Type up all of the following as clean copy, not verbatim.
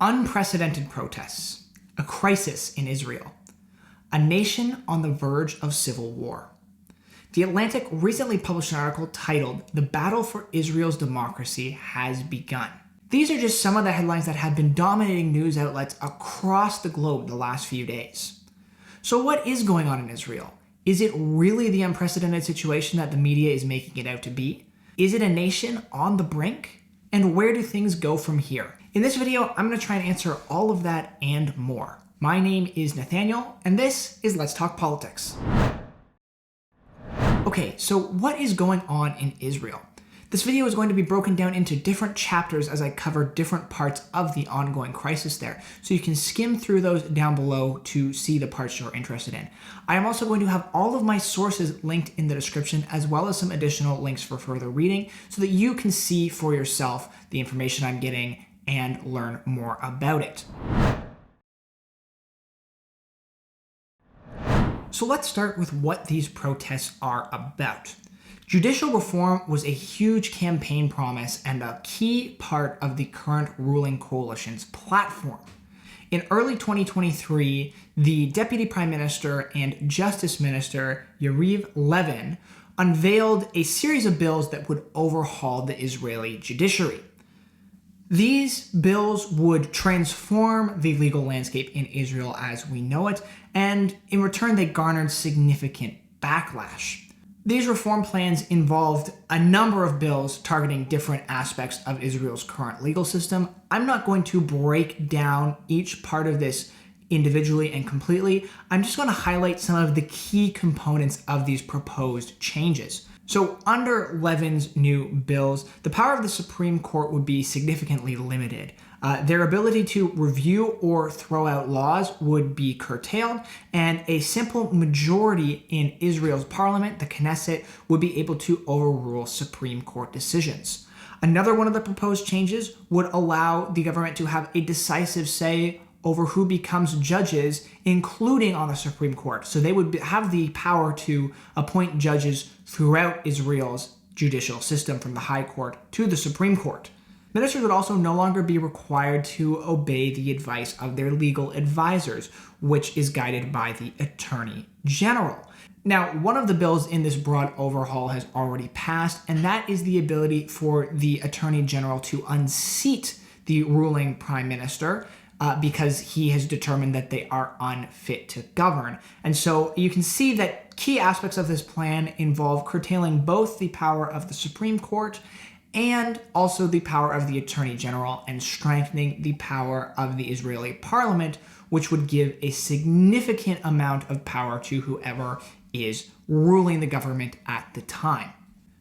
Unprecedented protests, a crisis in Israel, a nation on the verge of civil war. The Atlantic recently published an article titled, "The Battle for Israel's Democracy Has Begun." These are just some of the headlines that have been dominating news outlets across the globe the last few days. So what is going on in Israel? Is it really the unprecedented situation that the media is making it out to be? Is it a nation on the brink? And where do things go from here? In this video, I'm going to try and answer all of that and more. My name is Nathaniel, and this is Let's Talk Politics. Okay, so what is going on in Israel? This video is going to be broken down into different chapters as I cover different parts of the ongoing crisis there. So you can skim through those down below to see the parts you're interested in. I am also going to have all of my sources linked in the description, as well as some additional links for further reading so that you can see for yourself the information I'm getting and learn more about it. So let's start with what these protests are about. Judicial reform was a huge campaign promise and a key part of the current ruling coalition's platform. In early 2023, the Deputy Prime Minister and Justice Minister Yariv Levin unveiled a series of bills that would overhaul the Israeli judiciary. These bills would transform the legal landscape in Israel as we know it, and in return they garnered significant backlash. These reform plans involved a number of bills targeting different aspects of Israel's current legal system. I'm not going to break down each part of this individually and completely. I'm just going to highlight some of the key components of these proposed changes. So under Levin's new bills, the power of the Supreme Court would be significantly limited. Their ability to review or throw out laws would be curtailed, and a simple majority in Israel's parliament, the Knesset, would be able to overrule Supreme Court decisions. Another one of the proposed changes would allow the government to have a decisive say over who becomes judges, including on the Supreme Court. So they would have the power to appoint judges throughout Israel's judicial system, from the High Court to the Supreme Court. Ministers would also no longer be required to obey the advice of their legal advisors, which is guided by the Attorney General. Now, one of the bills in this broad overhaul has already passed, and that is the ability for the Attorney General to unseat the ruling Prime Minister because he has determined that they are unfit to govern. And so you can see that key aspects of this plan involve curtailing both the power of the Supreme Court and also the power of the Attorney General, and strengthening the power of the Israeli parliament, which would give a significant amount of power to whoever is ruling the government at the time.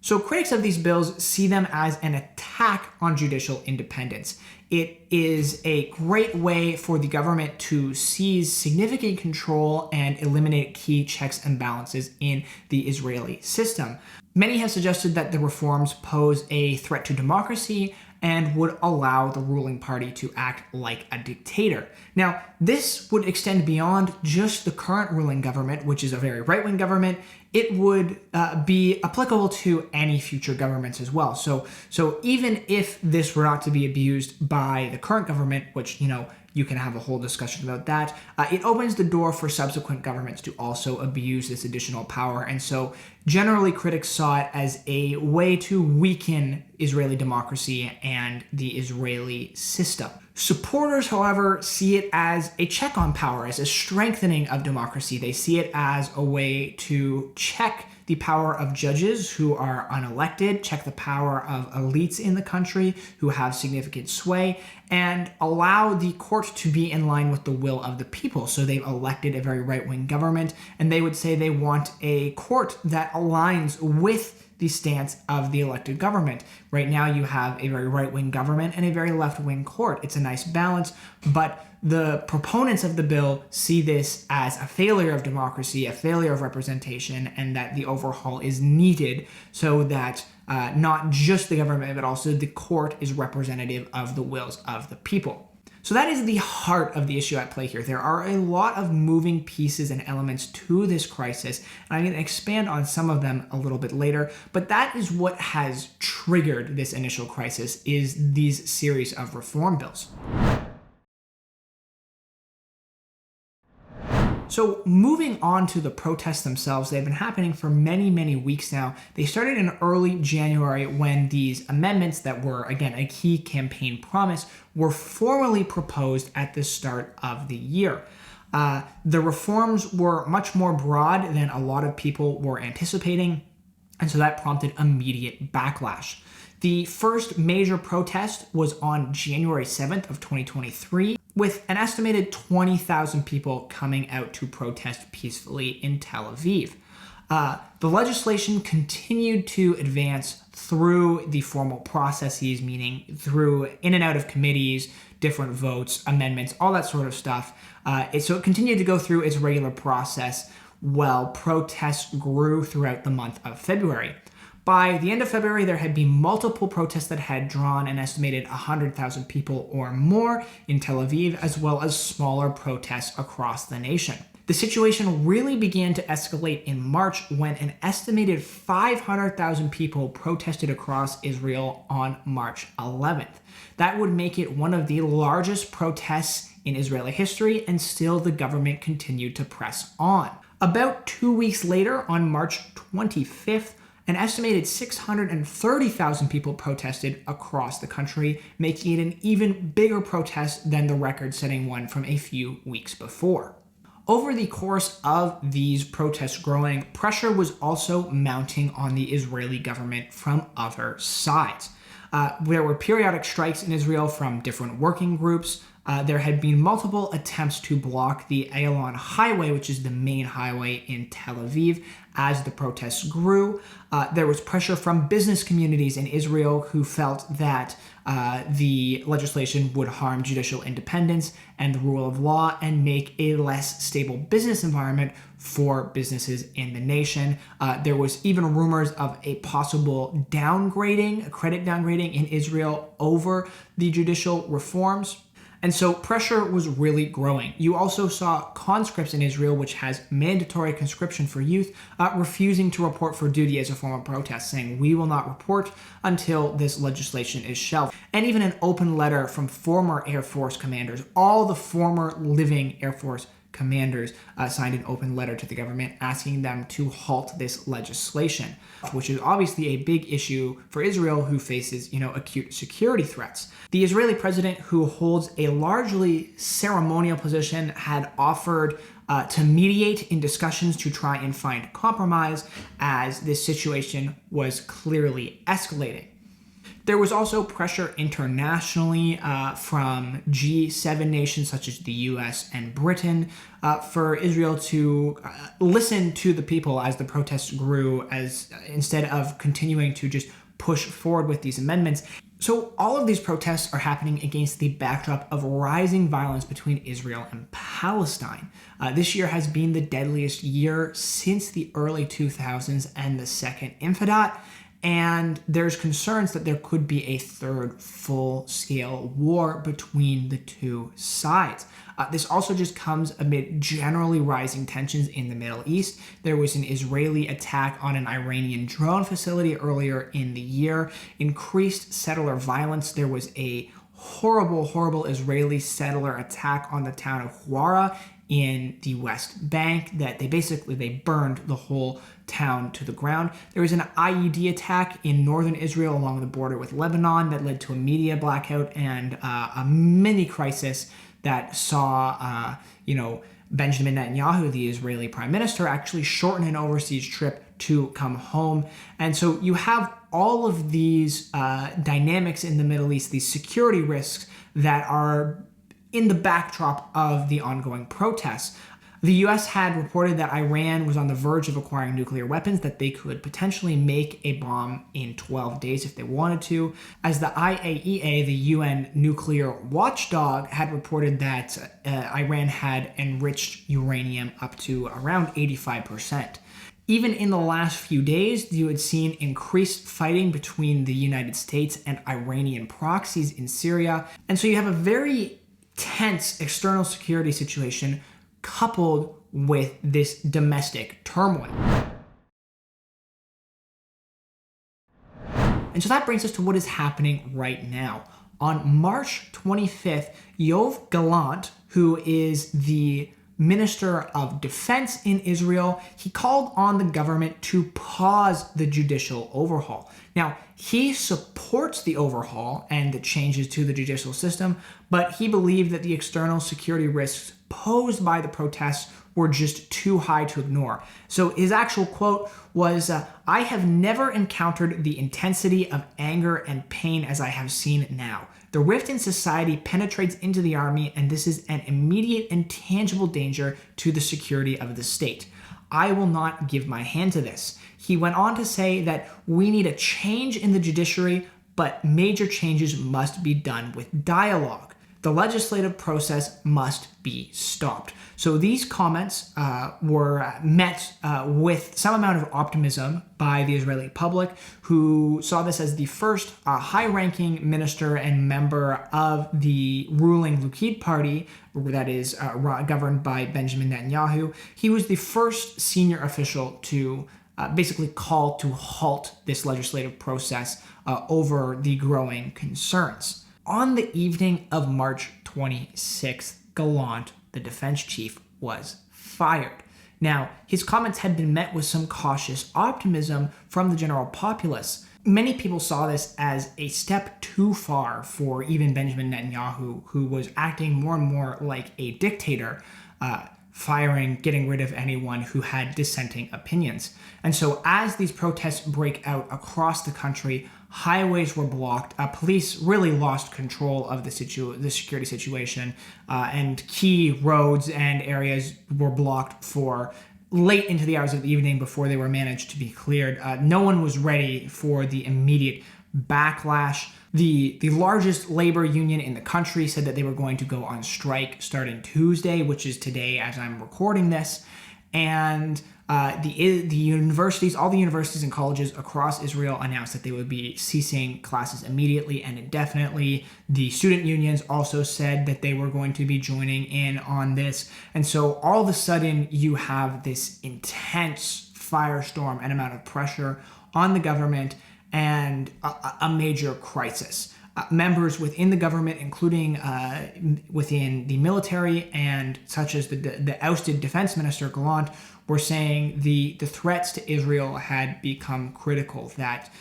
So critics of these bills see them as an attack on judicial independence. It is a great way for the government to seize significant control and eliminate key checks and balances in the Israeli system. Many have suggested that the reforms pose a threat to democracy and would allow the ruling party to act like a dictator. Now, this would extend beyond just the current ruling government, which is a very right-wing government. It would be applicable to any future governments as well. So even if this were not to be abused by the current government, which, you can have a whole discussion about that, it opens the door for subsequent governments to also abuse this additional power. And so generally critics saw it as a way to weaken Israeli democracy and the Israeli system. Supporters, however, see it as a check on power, as a strengthening of democracy. They see it as a way to check the power of judges who are unelected, check the power of elites in the country who have significant sway, and allow the court to be in line with the will of the people. So they've elected a very right-wing government, and they would say they want a court that aligns with the stance of the elected government. Right now you have a very right-wing government and a very left-wing court. It's a nice balance, but the proponents of the bill see this as a failure of democracy, a failure of representation, and that the overhaul is needed so that not just the government, but also the court is representative of the wills of the people. So that is the heart of the issue at play here. There are a lot of moving pieces and elements to this crisis, and I'm going to expand on some of them a little bit later, but that is what has triggered this initial crisis, is these series of reform bills. So moving on to the protests themselves, they've been happening for many, many weeks now. They started in early January when these amendments that were, again, a key campaign promise were formally proposed at the start of the year. The reforms were much more broad than a lot of people were anticipating, and so that prompted immediate backlash. The first major protest was on January 7th of 2023, with an estimated 20,000 people coming out to protest peacefully in Tel Aviv. The legislation continued to advance through the formal processes, meaning through in and out of committees, different votes, amendments, all that sort of stuff. So it continued to go through its regular process while protests grew throughout the month of February. By the end of February, there had been multiple protests that had drawn an estimated 100,000 people or more in Tel Aviv, as well as smaller protests across the nation. The situation really began to escalate in March when an estimated 500,000 people protested across Israel on March 11th. That would make it one of the largest protests in Israeli history, and still the government continued to press on. About 2 weeks later, on March 25th, an estimated 630,000 people protested across the country, making it an even bigger protest than the record-setting one from a few weeks before. Over the course of these protests growing, pressure was also mounting on the Israeli government from other sides. There were periodic strikes in Israel from different working groups. There had been multiple attempts to block the Ayalon Highway, which is the main highway in Tel Aviv, as the protests grew. There was pressure from business communities in Israel who felt that the legislation would harm judicial independence and the rule of law and make a less stable business environment for businesses in the nation. There was even rumors of a possible downgrading, a credit downgrading in Israel over the judicial reforms. And so pressure was really growing. You also saw conscripts in Israel, which has mandatory conscription for youth, refusing to report for duty as a form of protest, saying, "We will not report until this legislation is shelved." And even an open letter from former Air Force commanders, all the former living Air Force commanders signed an open letter to the government asking them to halt this legislation, which is obviously a big issue for Israel, who faces, acute security threats. The Israeli president, who holds a largely ceremonial position, had offered to mediate in discussions to try and find compromise as this situation was clearly escalating. There was also pressure internationally from G7 nations such as the US and Britain for Israel to listen to the people as the protests grew, as instead of continuing to just push forward with these amendments. So all of these protests are happening against the backdrop of rising violence between Israel and Palestine. This year has been the deadliest year since the early 2000s and the Second Intifada. And there's concerns that there could be a third full-scale war between the two sides. This also just comes amid generally rising tensions in the Middle East. There was an Israeli attack on an Iranian drone facility earlier in the year, increased settler violence. There was a horrible, horrible Israeli settler attack on the town of Huwara in the West Bank that they burned the whole town to the ground. There was an IED attack in northern Israel along the border with Lebanon that led to a media blackout and a mini crisis that saw, Benjamin Netanyahu, the Israeli prime minister, actually shorten an overseas trip to come home. And so you have all of these dynamics in the Middle East, these security risks that are in the backdrop of the ongoing protests. The US had reported that Iran was on the verge of acquiring nuclear weapons, that they could potentially make a bomb in 12 days if they wanted to, as the IAEA, the UN nuclear watchdog, had reported that Iran had enriched uranium up to around 85%. Even in the last few days, you had seen increased fighting between the United States and Iranian proxies in Syria. And so you have a very tense external security situation coupled with this domestic turmoil. And so that brings us to what is happening right now. On March 25th, Yoav Gallant, who is the Minister of Defense in Israel, he called on the government to pause the judicial overhaul. Now, he supports the overhaul and the changes to the judicial system, but he believed that the external security risks posed by the protests were just too high to ignore. So his actual quote was, "I have never encountered the intensity of anger and pain as I have seen now. The rift in society penetrates into the army, and this is an immediate and tangible danger to the security of the state. I will not give my hand to this." He went on to say that we need a change in the judiciary, but major changes must be done with dialogue. The legislative process must be stopped. So these comments were met with some amount of optimism by the Israeli public, who saw this as the first high-ranking minister and member of the ruling Likud party, that is governed by Benjamin Netanyahu. He was the first senior official to basically call to halt this legislative process over the growing concerns. On the evening of March 26th, Gallant, the defense chief, was fired. Now, his comments had been met with some cautious optimism from the general populace. Many people saw this as a step too far for even Benjamin Netanyahu, who was acting more and more like a dictator, firing, getting rid of anyone who had dissenting opinions. And so as these protests break out across the country, highways were blocked, police really lost control of the security situation, and key roads and areas were blocked for late into the hours of the evening before they were managed to be cleared. No one was ready for the immediate backlash. The largest labor union in the country said that they were going to go on strike starting Tuesday, which is today as I'm recording this. And the universities, all the universities and colleges across Israel announced that they would be ceasing classes immediately and indefinitely. The student unions also said that they were going to be joining in on this. And so all of a sudden you have this intense firestorm and amount of pressure on the government and a major crisis. Members within the government, including within the military and such as the ousted defense minister Gallant, were saying the threats to Israel had become critical, that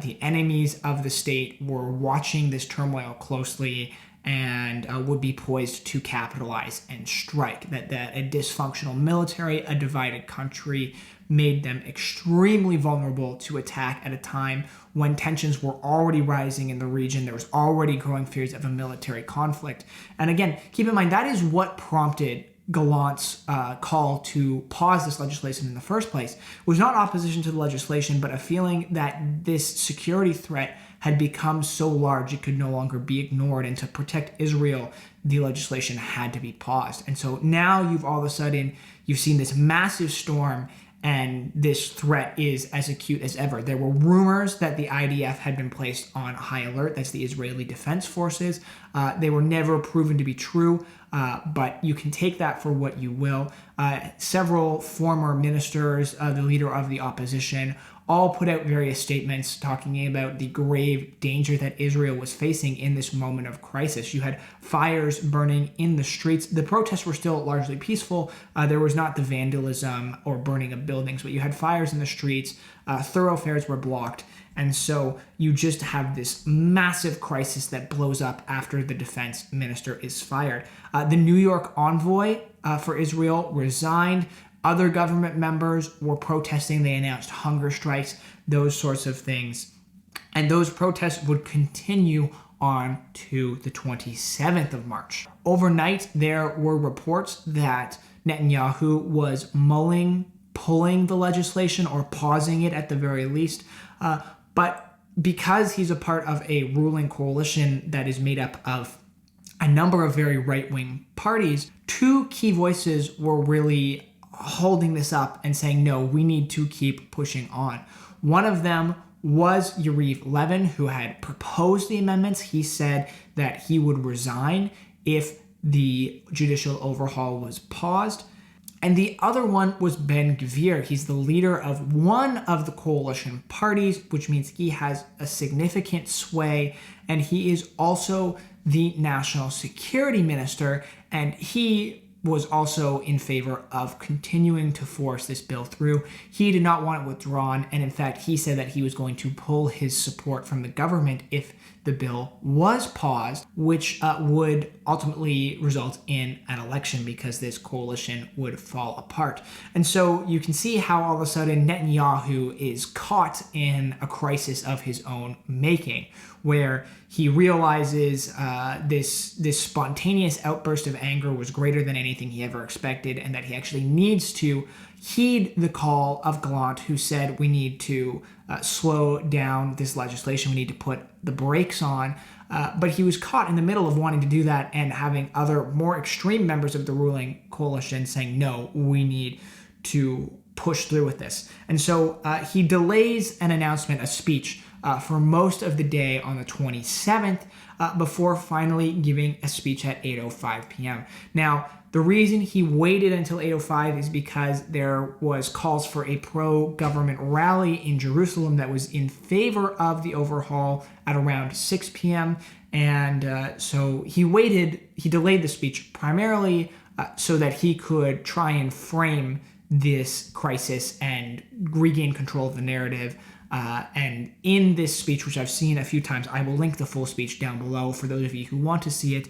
the enemies of the state were watching this turmoil closely and would be poised to capitalize and strike, that a dysfunctional military, a divided country, made them extremely vulnerable to attack at a time when tensions were already rising in the region. There was already growing fears of a military conflict. And again, keep in mind, that is what prompted Gallant's call to pause this legislation in the first place. It was not opposition to the legislation, but a feeling that this security threat had become so large it could no longer be ignored, and to protect Israel, the legislation had to be paused. And so now you've seen this massive storm, and this threat is as acute as ever. There were rumors that the IDF had been placed on high alert. That's the Israeli Defense Forces. They were never proven to be true, but you can take that for what you will. Several former ministers, the leader of the opposition, all put out various statements talking about the grave danger that Israel was facing in this moment of crisis. You had fires burning in the streets. The protests were still largely peaceful. There was not the vandalism or burning of buildings, but you had fires in the streets. Thoroughfares were blocked. And so you just have this massive crisis that blows up after the defense minister is fired. The New York envoy for Israel resigned. Other government members were protesting. They announced hunger strikes, those sorts of things. And those protests would continue on to the 27th of March. Overnight, there were reports that Netanyahu was pulling the legislation or pausing it at the very least. But because he's a part of a ruling coalition that is made up of a number of very right-wing parties, two key voices were really holding this up and saying, no, we need to keep pushing on. One of them was Yariv Levin, who had proposed the amendments. He said that he would resign if the judicial overhaul was paused. And the other one was Ben Gvir. He's the leader of one of the coalition parties, which means he has a significant sway, and he is also the national security minister, and he was also in favor of continuing to force this bill through. He did not want it withdrawn, and in fact, he said that he was going to pull his support from the government if the bill was paused, which would ultimately result in an election because this coalition would fall apart. And so you can see how all of a sudden Netanyahu is caught in a crisis of his own making, where he realizes this spontaneous outburst of anger was greater than anything he ever expected, and that he actually needs to heed the call of Gallant, who said we need to slow down this legislation, we need to put the brakes on. But he was caught in the middle of wanting to do that and having other more extreme members of the ruling coalition saying, no, we need to push through with this. And so he delays an announcement, a speech, for most of the day on the 27th, before finally giving a speech at 8:05 p.m. Now, the reason he waited until 8:05 is because there was calls for a pro-government rally in Jerusalem that was in favor of the overhaul at around 6 p.m. And so he delayed the speech primarily so that he could try and frame this crisis and regain control of the narrative. And in this speech, which I've seen a few times, I will link the full speech down below for those of you who want to see it.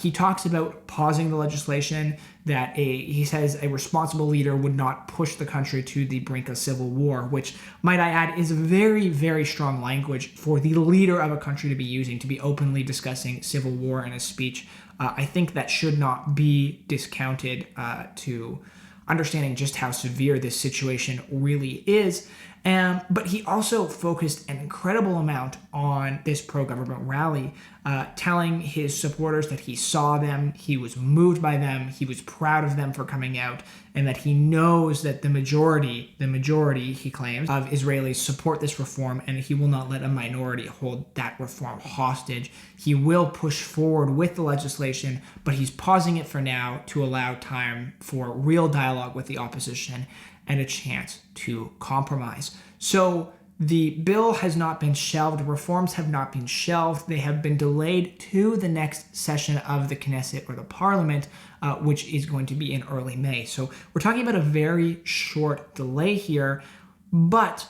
He talks about pausing the legislation, that he says a responsible leader would not push the country to the brink of civil war, which, might I add, is very, very strong language for the leader of a country to be using, to be openly discussing civil war in a speech. I think that should not be discounted to understanding just how severe this situation really is. But he also focused an incredible amount on this pro-government rally, telling his supporters that he saw them, he was moved by them, he was proud of them for coming out, and that he knows that the majority, he claims, of Israelis support this reform, and he will not let a minority hold that reform hostage. He will push forward with the legislation, but he's pausing it for now to allow time for real dialogue with the opposition and a chance to compromise. So the bill has not been shelved. Reforms have not been shelved. They have been delayed to the next session of the Knesset, or the parliament, which is going to be in early May. So we're talking about a very short delay here, but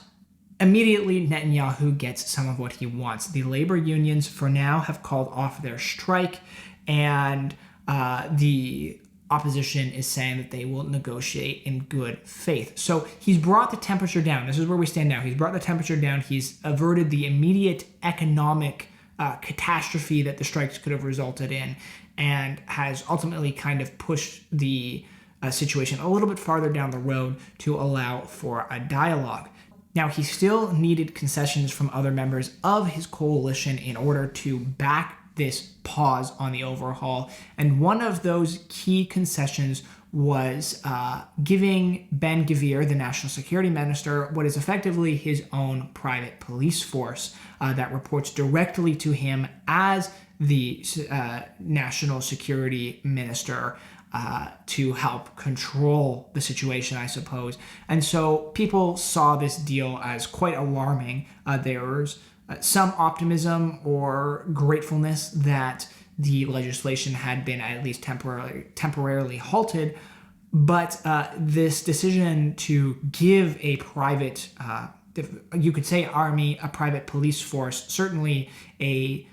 immediately Netanyahu gets some of what he wants. The labor unions for now have called off their strike, and the opposition is saying that they will negotiate in good faith. So he's brought the temperature down. This is where we stand now. He's brought the temperature down. He's averted the immediate economic catastrophe that the strikes could have resulted in, and has ultimately kind of pushed the situation a little bit farther down the road to allow for a dialogue. Now, he still needed concessions from other members of his coalition in order to back this pause on the overhaul. And one of those key concessions was giving Ben-Gvir, the national security minister, what is effectively his own private police force that reports directly to him as the national security minister, to help control the situation, I suppose. And so people saw this deal as quite alarming. There was some optimism or gratefulness that the legislation had been at least temporarily halted, but this decision to give a private, you could say army, a private police force, certainly a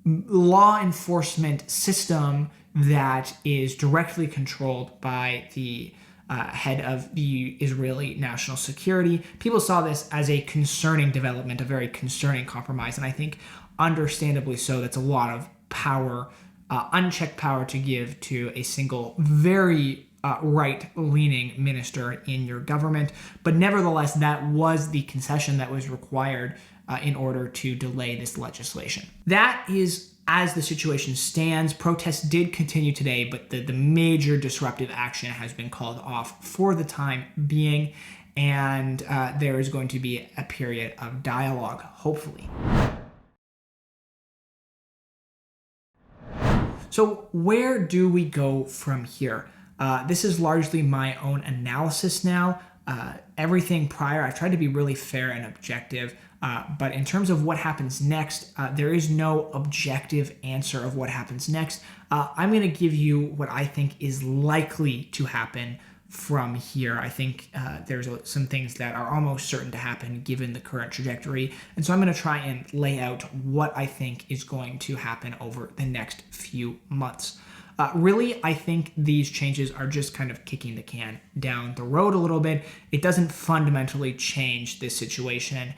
law enforcement system that is directly controlled by the head of the Israeli national security. People saw this as a concerning development, a very concerning compromise, and I think understandably so. That's a lot of power, unchecked power to give to a single very right-leaning minister in your government. But nevertheless, that was the concession that was required in order to delay this legislation. That is as the situation stands. Protests did continue today, but the major disruptive action has been called off for the time being, and there is going to be a period of dialogue, hopefully. So where do we go from here? This is largely my own analysis now. Everything prior, I've tried to be really fair and objective. But in terms of what happens next, there is no objective answer of what happens next. I'm going to give you what I think is likely to happen from here. I think there's some things that are almost certain to happen given the current trajectory. And so I'm going to try and lay out what I think is going to happen over the next few months. Really, I think these changes are just kind of kicking the can down the road a little bit. It doesn't fundamentally change this situation.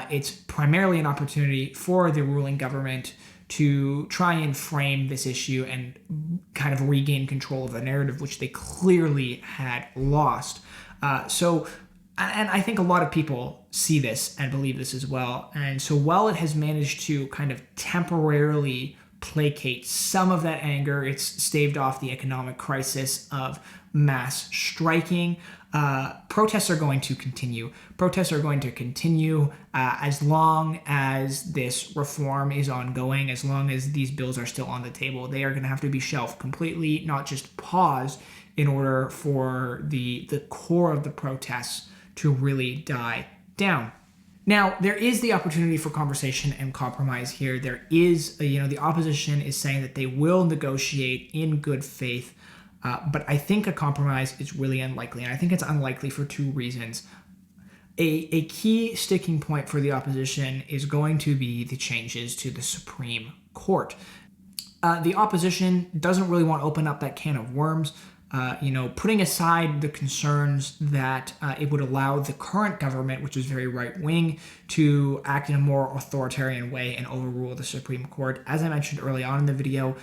It's primarily an opportunity for the ruling government to try and frame this issue and kind of regain control of the narrative, which they clearly had lost. And I think a lot of people see this and believe this as well. And so while it has managed to kind of temporarily placate some of that anger, it's staved off the economic crisis of mass striking. Protests are going to continue. Protests are going to continue as long as this reform is ongoing, as long as these bills are still on the table. They are going to have to be shelved completely, not just paused, in order for the core of the protests to really die down. Now, there is the opportunity for conversation and compromise here. There is, the opposition is saying that they will negotiate in good faith, but I think a compromise is really unlikely, and I think it's unlikely for two reasons. A key sticking point for the opposition is going to be the changes to the Supreme Court. The opposition doesn't really want to open up that can of worms. Putting aside the concerns that it would allow the current government, which is very right-wing, to act in a more authoritarian way and overrule the Supreme Court. As I mentioned early on in the video,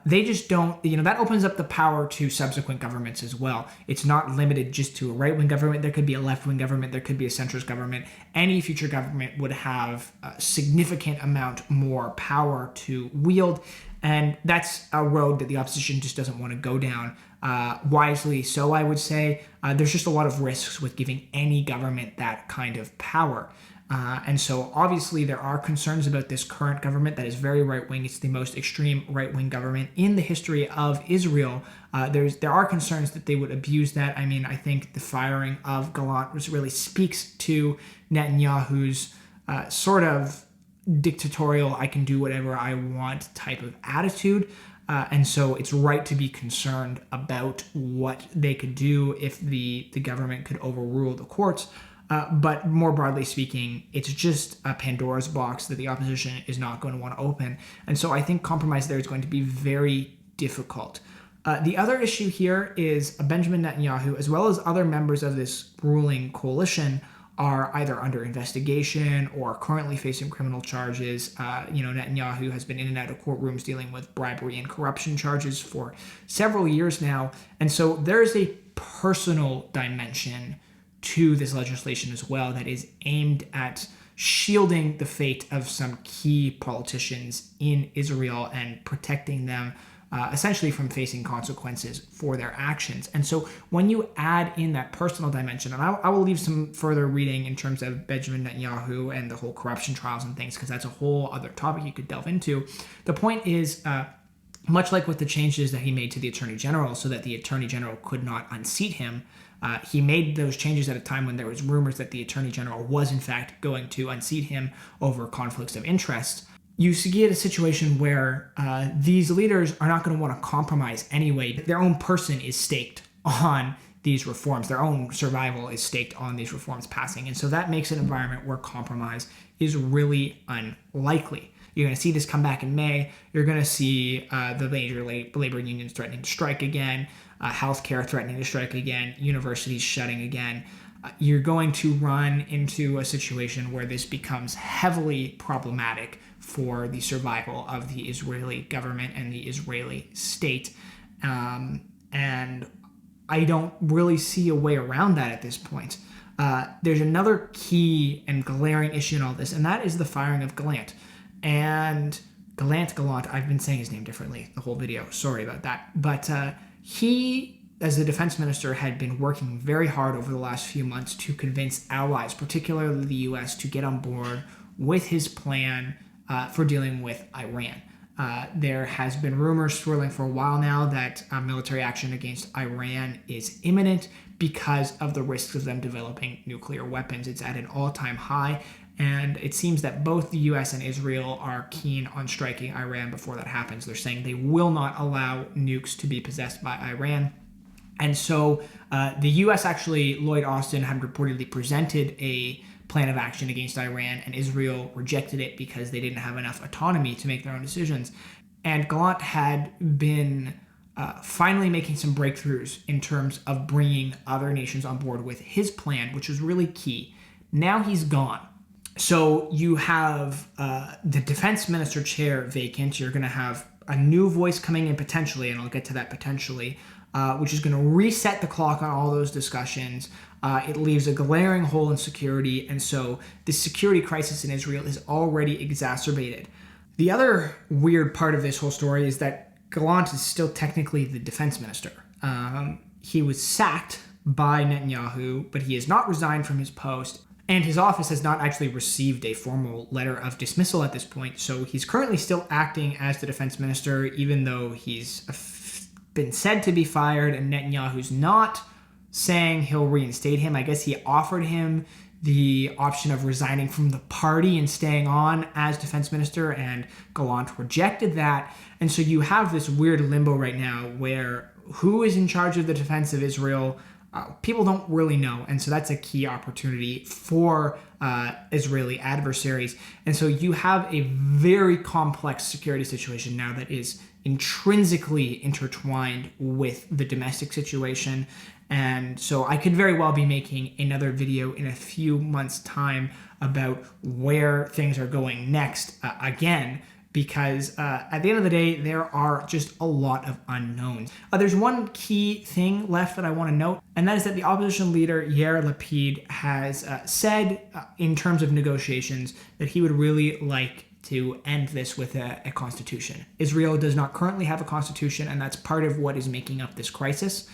they just don't, that opens up the power to subsequent governments as well. It's not limited just to a right-wing government. There could be a left-wing government. There could be a centrist government. Any future government would have a significant amount more power to wield. And that's a road that the opposition just doesn't want to go down. Wisely so, I would say. There's just a lot of risks with giving any government that kind of power. And so obviously there are concerns about this current government that is very right-wing. It's the most extreme right-wing government in the history of Israel. There are concerns that they would abuse that. I mean, I think the firing of Gallant really speaks to Netanyahu's sort of dictatorial, I can do whatever I want type of attitude. And so it's right to be concerned about what they could do if the government could overrule the courts. But more broadly speaking, it's just a Pandora's box that the opposition is not going to want to open. And so I think compromise there is going to be very difficult. The other issue here is Benjamin Netanyahu, as well as other members of this ruling coalition, are either under investigation or currently facing criminal charges. Netanyahu has been in and out of courtrooms dealing with bribery and corruption charges for several years now. And so there's a personal dimension to this legislation as well that is aimed at shielding the fate of some key politicians in Israel and protecting them essentially from facing consequences for their actions. And so when you add in that personal dimension, and I will leave some further reading in terms of Benjamin Netanyahu and the whole corruption trials and things, because that's a whole other topic you could delve into. The point is, much like with the changes that he made to the Attorney General so that the Attorney General could not unseat him, he made those changes at a time when there was rumors that the Attorney General was in fact going to unseat him over conflicts of interest. You get a situation where these leaders are not going to want to compromise anyway. Their own person is staked on these reforms. Their own survival is staked on these reforms passing. And so that makes an environment where compromise is really unlikely. You're going to see this come back in May. You're going to see the major labor unions threatening to strike again, healthcare threatening to strike again, universities shutting again. You're going to run into a situation where this becomes heavily problematic for the survival of the Israeli government and the Israeli state. And I don't really see a way around that at this point. There's another key and glaring issue in all this, and that is the firing of Gallant. And Gallant, I've been saying his name differently the whole video. Sorry about that. But he, as the defense minister, had been working very hard over the last few months to convince allies, particularly the U.S., to get on board with his plan for dealing with Iran. There has been rumors swirling for a while now that military action against Iran is imminent because of the risks of them developing nuclear weapons. It's at an all-time high. And it seems that both the US and Israel are keen on striking Iran before that happens. They're saying they will not allow nukes to be possessed by Iran. And so the US actually, Lloyd Austin had reportedly presented a plan of action against Iran, and Israel rejected it because they didn't have enough autonomy to make their own decisions. And Gallant had been finally making some breakthroughs in terms of bringing other nations on board with his plan, which was really key. Now he's gone. So you have the defense minister chair vacant. You're going to have a new voice coming in potentially, and I'll get to that potentially, which is going to reset the clock on all those discussions. It leaves a glaring hole in security, and so the security crisis in Israel is already exacerbated. The other weird part of this whole story is that Gallant is still technically the defense minister. He was sacked by Netanyahu, but he has not resigned from his post, and his office has not actually received a formal letter of dismissal at this point. So he's currently still acting as the defense minister, even though he's been said to be fired, and Netanyahu's not saying he'll reinstate him. I guess he offered him the option of resigning from the party and staying on as defense minister, and Gallant rejected that. And so you have this weird limbo right now where who is in charge of the defense of Israel? People don't really know. And so that's a key opportunity for Israeli adversaries. And so you have a very complex security situation now that is intrinsically intertwined with the domestic situation. And so I could very well be making another video in a few months' time about where things are going next again, because at the end of the day, there are just a lot of unknowns. There's one key thing left that I want to note, and that is that the opposition leader, Yair Lapid, has said in terms of negotiations that he would really like to end this with a constitution. Israel does not currently have a constitution, and that's part of what is making up this crisis.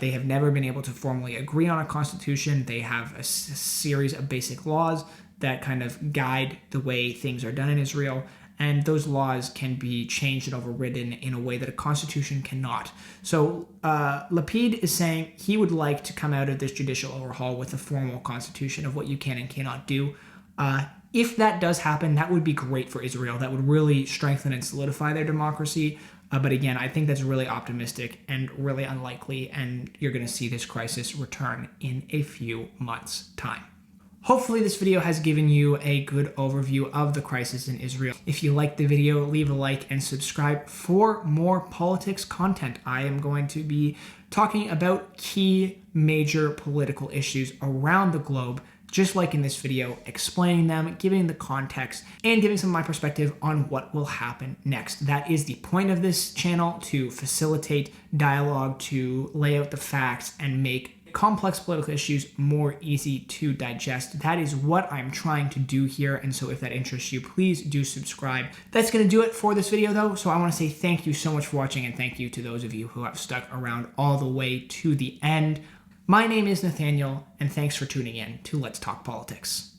They have never been able to formally agree on a constitution. They have a series of basic laws that kind of guide the way things are done in Israel, and those laws can be changed and overridden in a way that a constitution cannot. So Lapid is saying he would like to come out of this judicial overhaul with a formal constitution of what you can and cannot do. If that does happen, that would be great for Israel. That would really strengthen and solidify their democracy. But again, I think that's really optimistic and really unlikely, and you're going to see this crisis return in a few months' time. Hopefully this video has given you a good overview of the crisis in Israel. If you liked the video, leave a like and subscribe for more politics content. I am going to be talking about key major political issues around the globe, just like in this video, explaining them, giving the context, and giving some of my perspective on what will happen next. That is the point of this channel, to facilitate dialogue, to lay out the facts, and make complex political issues more easy to digest. That is what I'm trying to do here, and so if that interests you, please do subscribe. That's going to do it for this video, though, so I want to say thank you so much for watching, and thank you to those of you who have stuck around all the way to the end. My name is Nathaniel, and thanks for tuning in to Let's Talk Politics.